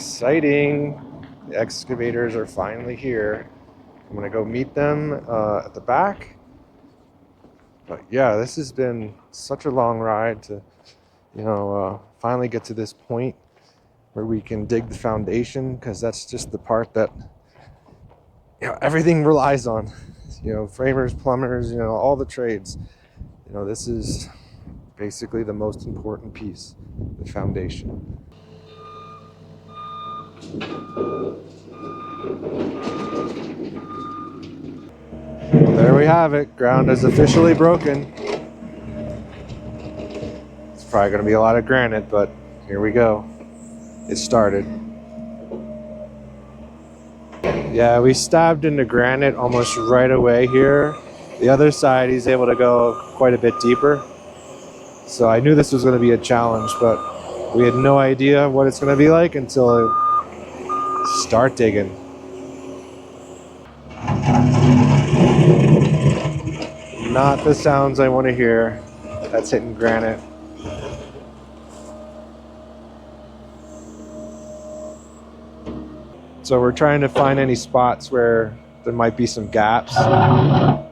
Exciting. The excavators are finally here. I'm gonna go meet them at the back. But yeah, this has been such a long ride to, finally get to this point where we can dig the foundation, because that's just the part that, everything relies on. Framers, plumbers, all the trades. This is basically the most important piece, the foundation. Well, there we have it. Ground is officially broken. It's probably going to be a lot of granite, but here we go. It started. Yeah, we stabbed into granite almost right away here. The other side, he's able to go quite a bit deeper. So I knew this was going to be a challenge, but we had no idea what it's going to be like until I start digging. Not the sounds I want to hear. That's hitting granite. So we're trying to find any spots where there might be some gaps. So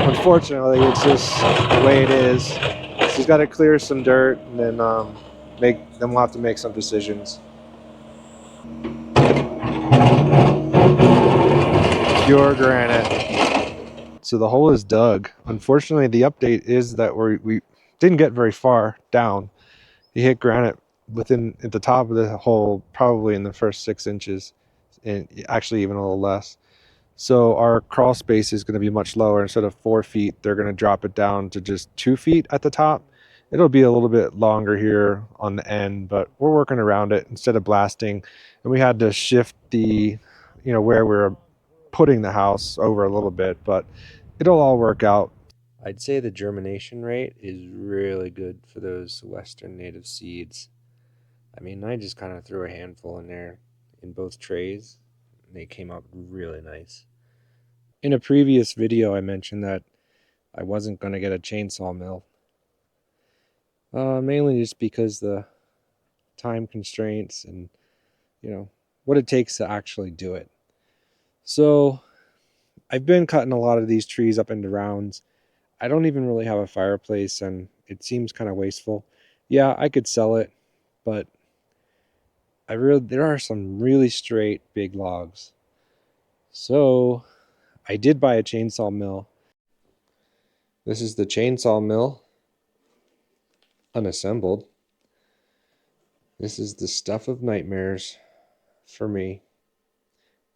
unfortunately, it's just the way it is. So he's got to clear some dirt, and then we'll have to make some decisions. Pure granite. So the hole is dug. Unfortunately, the update is that we didn't get very far down. He hit granite at the top of the hole, probably in the first 6 inches, and actually even a little less. So our crawl space is going to be much lower. Instead of 4 feet, they're going to drop it down to just 2 feet at the top. It'll be a little bit longer here on the end, but we're working around it instead of blasting. And we had to shift where we're putting the house over a little bit, but it'll all work out. I'd say the germination rate is really good for those Western native seeds. I mean, I just kind of threw a handful in there in both trays, and they came out really nice. In a previous video, I mentioned that I wasn't going to get a chainsaw mill. Mainly just because the time constraints and, what it takes to actually do it. So I've been cutting a lot of these trees up into rounds. I don't even really have a fireplace, and it seems kind of wasteful. Yeah, I could sell it, but there are some really straight big logs. So I did buy a chainsaw mill. This is the chainsaw mill, unassembled. This is the stuff of nightmares for me.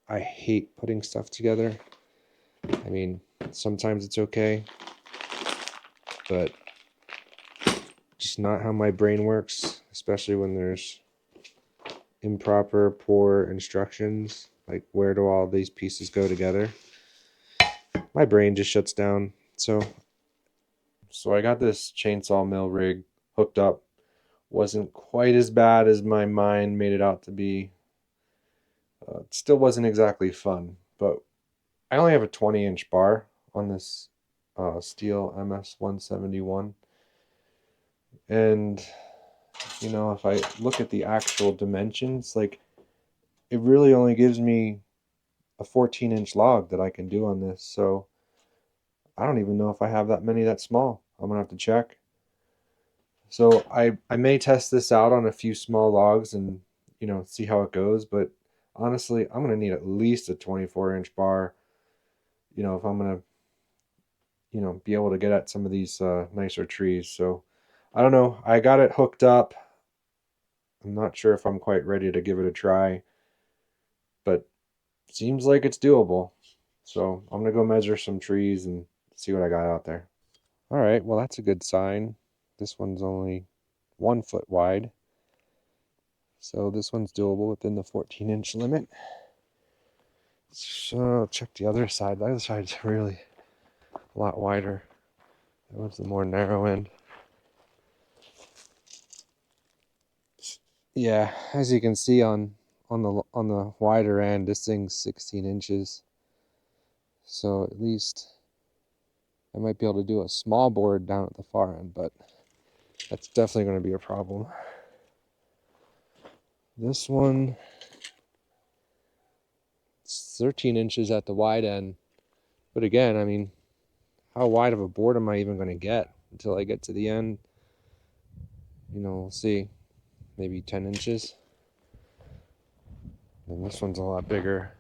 I hate putting stuff together. I mean, sometimes it's okay, but just not how my brain works, especially when there's improper, poor instructions, like where do all these pieces go together. My brain just shuts down. So I got this chainsaw mill rig hooked up. Wasn't quite as bad as my mind made it out to be. It still wasn't exactly fun, but I only have a 20-inch bar on this steel MS-171. And, if I look at the actual dimensions, like, it really only gives me a 14-inch log that I can do on this. So I don't even know if I have that many that small. I'm going to have to check. So I may test this out on a few small logs and, see how it goes. But honestly, I'm going to need at least a 24-inch bar, if I'm going to, be able to get at some of these nicer trees. So I don't know. I got it hooked up. I'm not sure if I'm quite ready to give it a try, but seems like it's doable. So I'm going to go measure some trees and see what I got out there. All right, well, that's a good sign. This one's only 1 foot wide. So this one's doable within the 14-inch limit. So check the other side. The other side's really a lot wider. That one's the more narrow end. Yeah, as you can see on the wider end, this thing's 16 inches. So at least I might be able to do a small board down at the far end, but that's definitely going to be a problem. This one, it's 13 inches at the wide end. But again, I mean, how wide of a board am I even going to get until I get to the end? You know, we'll see. Maybe 10 inches. And this one's a lot bigger.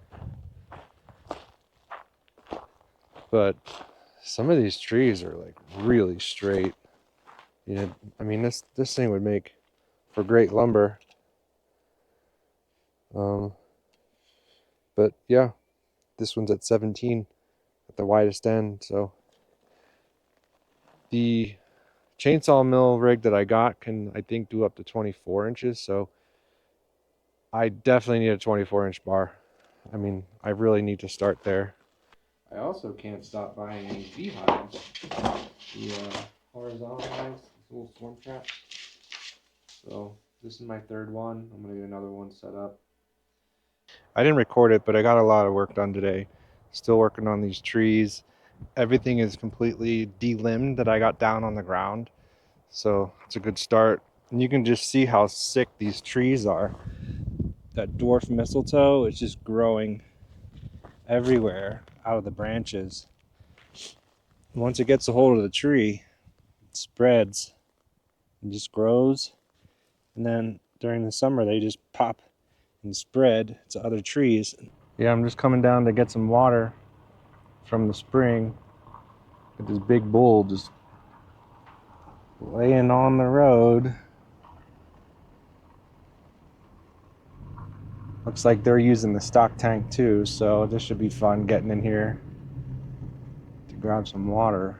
But some of these trees are like really straight. You know, I mean, this thing would make for great lumber. But yeah, this one's at 17 at the widest end. So the chainsaw mill rig that I got can, I think, do up to 24 inches. So I definitely need a 24-inch bar. I mean, I really need to start there. I also can't stop buying any beehives. The horizontal hives, this little swarm trap. So this is my third one. I'm gonna get another one set up. I didn't record it, but I got a lot of work done today. Still working on these trees. Everything is completely delimbed that I got down on the ground. So it's a good start. And you can just see how sick these trees are. That dwarf mistletoe is just growing everywhere out of the branches. Once it gets a hold of the tree, it spreads and just grows. And then during the summer, they just pop and spread to other trees. Yeah, I'm just coming down to get some water from the spring. Got this big bull just laying on the road. Looks like they're using the stock tank too, so this should be fun getting in here to grab some water.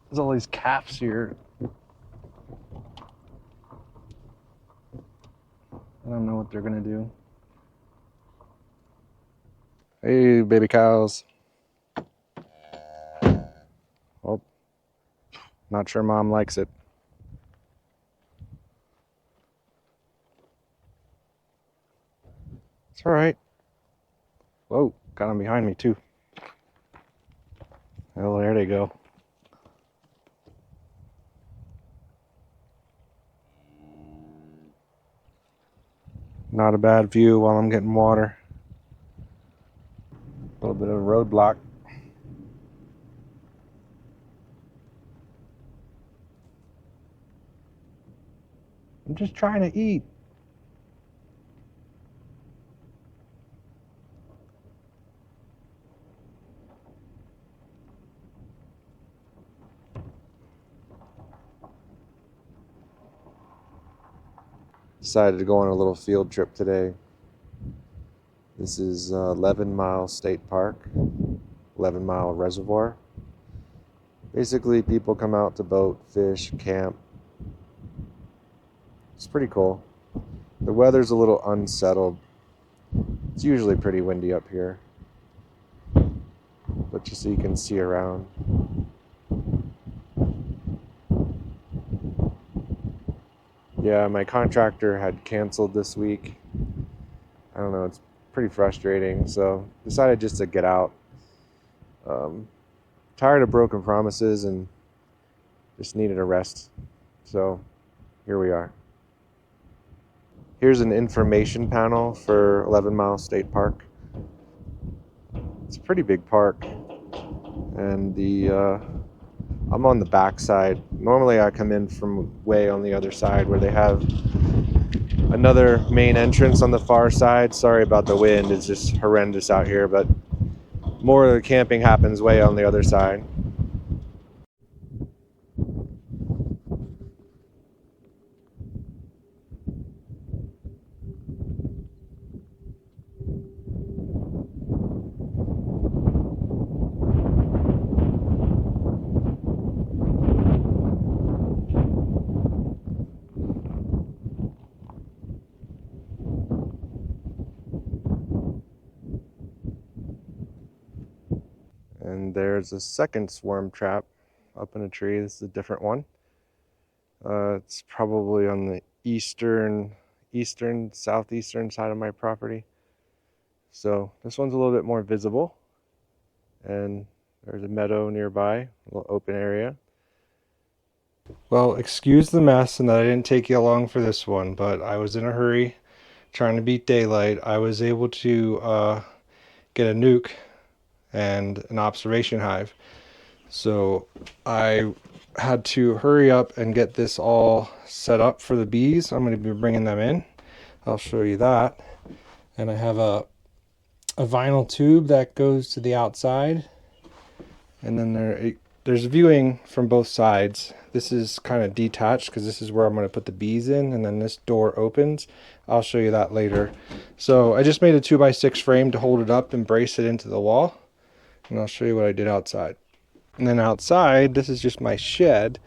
There's all these calves here. I don't know what they're gonna do. Hey, baby cows. Oh, not sure mom likes it. It's all right. Whoa, got them behind me too. Well, there they go. Not a bad view while I'm getting water. A little bit of a roadblock. I'm just trying to eat. Decided to go on a little field trip today. This is 11 Mile State Park, 11 Mile Reservoir. Basically, people come out to boat, fish, camp. It's pretty cool. The weather's a little unsettled. It's usually pretty windy up here, but just so you can see around. Yeah, my contractor had canceled this week. I don't know, it's pretty frustrating, so decided just to get out. Tired of broken promises and just needed a rest. So here we are. Here's an information panel for 11 Mile State Park. It's a pretty big park, and I'm on the back side. Normally I come in from way on the other side where they have another main entrance on the far side. Sorry about the wind, it's just horrendous out here, but more of the camping happens way on the other side. And there's a second swarm trap up in a tree. This is a different one. It's probably on the southeastern side of my property. So this one's a little bit more visible. And there's a meadow nearby, a little open area. Well, excuse the mess and that I didn't take you along for this one, but I was in a hurry trying to beat daylight. I was able to get a nuke and an observation hive. So I had to hurry up and get this all set up for the bees. I'm going to be bringing them in. I'll show you that. And I have a vinyl tube that goes to the outside. And then there's viewing from both sides. This is kind of detached because this is where I'm going to put the bees in, and then this door opens. I'll show you that later. So I just made a 2x6 frame to hold it up and brace it into the wall. And I'll show you what I did outside. And then outside, this is just my shed.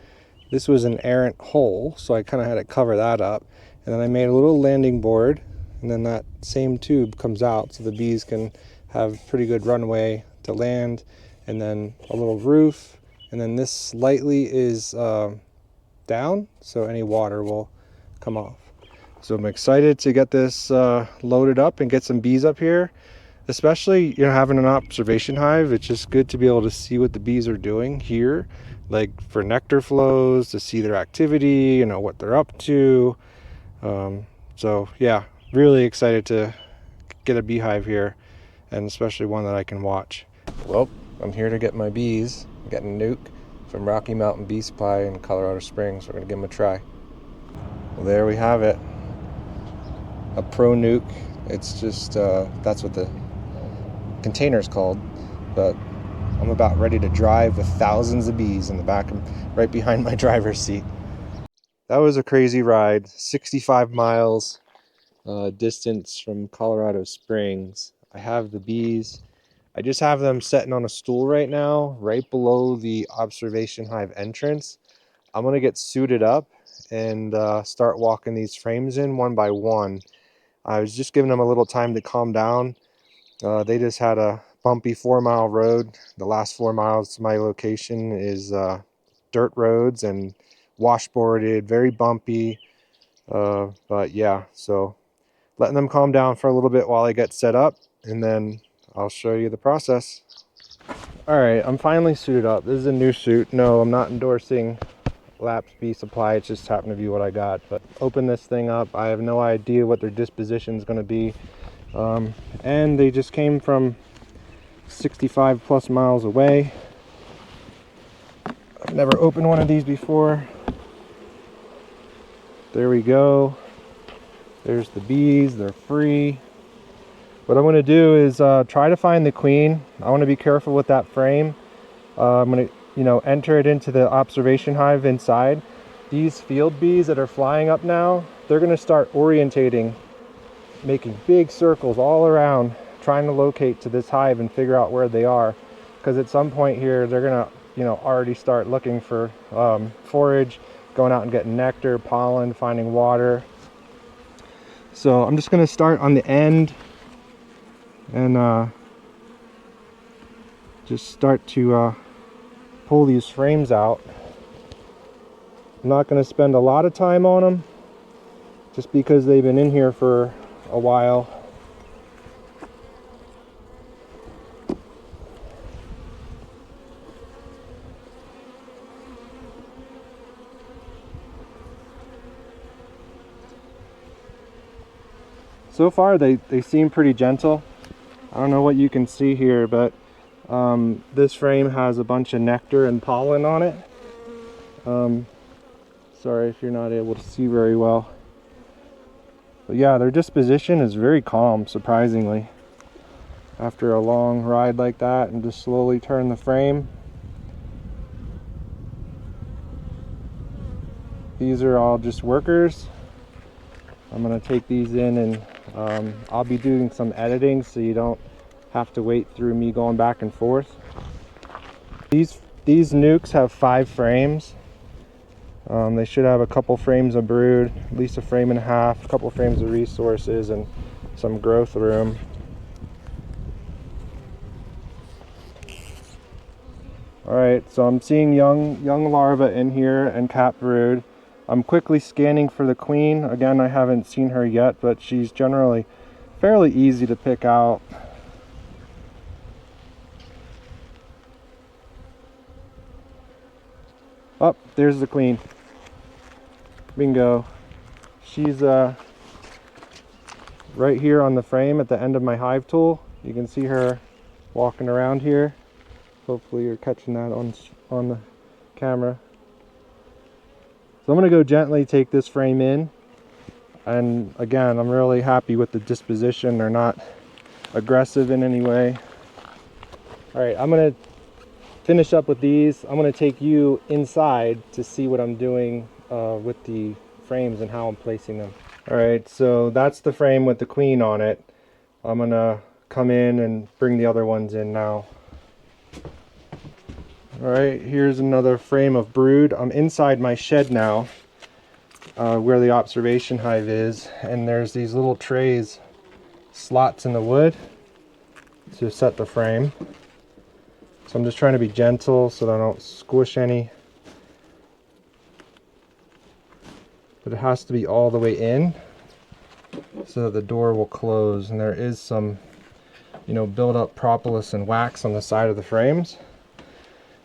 This was an errant hole, so I kind of had to cover that up. And then I made a little landing board, and then that same tube comes out so the bees can have pretty good runway to land. And then a little roof, and then this slightly is down, so any water will come off. So I'm excited to get this loaded up and get some bees up here. Especially, having an observation hive, it's just good to be able to see what the bees are doing here, like for nectar flows, to see their activity, what they're up to. So yeah, really excited to get a beehive here, and especially one that I can watch. Well, I'm here to get my bees. I'm getting a nuke from Rocky Mountain Bee Supply in Colorado Springs. We're gonna give them a try. Well, there we have it. A pro nuke. It's just, that's what the container's called, but I'm about ready to drive with thousands of bees in the back, right behind my driver's seat. That was a crazy ride. 65 miles distance from Colorado Springs. I have the bees. I just have them sitting on a stool right now, right below the observation hive entrance. I'm gonna get suited up and start walking these frames in one by one. I was just giving them a little time to calm down. They just had a bumpy 4-mile road. The last 4 miles to my location is dirt roads and washboarded, very bumpy. But yeah, so letting them calm down for a little bit while I get set up, and then I'll show you the process. All right, I'm finally suited up. This is a new suit. No, I'm not endorsing Lap's Bee Supply. It just happened to be what I got. But open this thing up. I have no idea what their disposition is going to be. And they just came from 65 plus miles away. I've never opened one of these before. There we go. There's the bees. They're free. What I'm going to do is try to find the queen. I want to be careful with that frame. I'm going to, enter it into the observation hive inside. These field bees that are flying up now, they're going to start orientating, making big circles all around, trying to locate to this hive and figure out where they are. Because at some point here, they're going to, already start looking for forage, going out and getting nectar, pollen, finding water. So I'm just going to start on the end and just start to pull these frames out. I'm not going to spend a lot of time on them just because they've been in here for a while. So far they seem pretty gentle. I don't know what you can see here, but this frame has a bunch of nectar and pollen on it. Sorry if you're not able to see very well. But yeah, their disposition is very calm, surprisingly. After a long ride like that, and just slowly turn the frame. These are all just workers. I'm gonna take these in and I'll be doing some editing so you don't have to wait through me going back and forth. These nukes have 5 frames. They should have a couple frames of brood, at least a frame and a half, a couple frames of resources, and some growth room. Alright, so I'm seeing young larvae in here and capped brood. I'm quickly scanning for the queen. Again, I haven't seen her yet, but she's generally fairly easy to pick out. Oh, there's the queen. Bingo. She's right here on the frame at the end of my hive tool. You can see her walking around here. Hopefully you're catching that on the camera. So I'm going to go gently take this frame in. And again, I'm really happy with the disposition. They're not aggressive in any way. Alright, I'm going to finish up with these. I'm going to take you inside to see what I'm doing with the frames and how I'm placing them. Alright, so that's the frame with the queen on it. I'm going to come in and bring the other ones in now. Alright, here's another frame of brood. I'm inside my shed now, where the observation hive is, and there's these little trays, slots in the wood to set the frame. So I'm just trying to be gentle so that I don't squish any. But it has to be all the way in so that the door will close, and there is some, you know, build up propolis and wax on the side of the frames.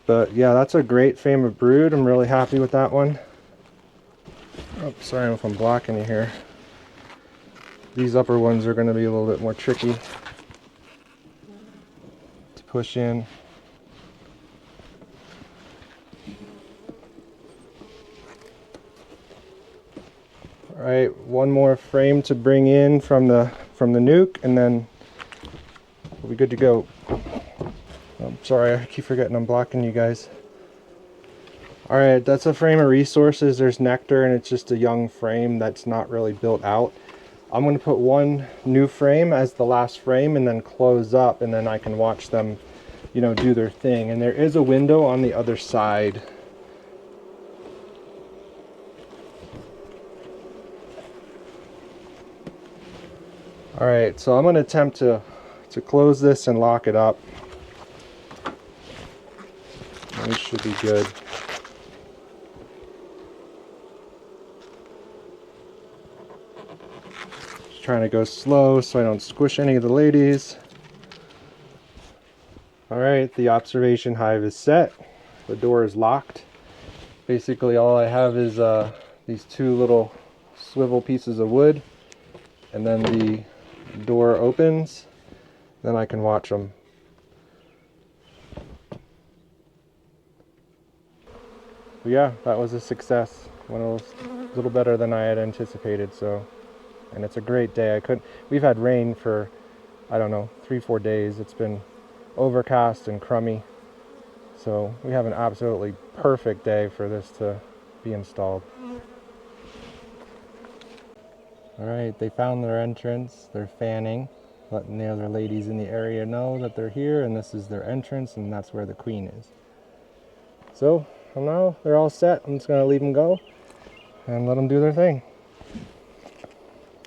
But yeah, that's a great frame of brood. I'm really happy with that one. Oh, sorry if I'm blocking you here. These upper ones are going to be a little bit more tricky to push in. Alright, one more frame to bring in from the nuke, and then we'll be good to go. I'm sorry, I keep forgetting I'm blocking you guys. Alright, that's a frame of resources. There's nectar, and it's just a young frame that's not really built out. I'm going to put one new frame as the last frame and then close up, and then I can watch them, you know, do their thing. And there is a window on the other side. Alright, so I'm going to attempt to close this and lock it up. This should be good. Just trying to go slow so I don't squish any of the ladies. Alright, the observation hive is set. The door is locked. Basically all I have is these two little swivel pieces of wood, and then the door opens, then I can watch them. But yeah, that was a success. Went a little better than I had anticipated. So, and it's a great day. We've had rain for, I don't know, 3-4 days. It's been overcast and crummy. So we have an absolutely perfect day for this to be installed. Alright, they found their entrance. They're fanning, letting the other ladies in the area know that they're here, and this is their entrance, and that's where the queen is. So, now they're all set. I'm just going to leave them go and let them do their thing.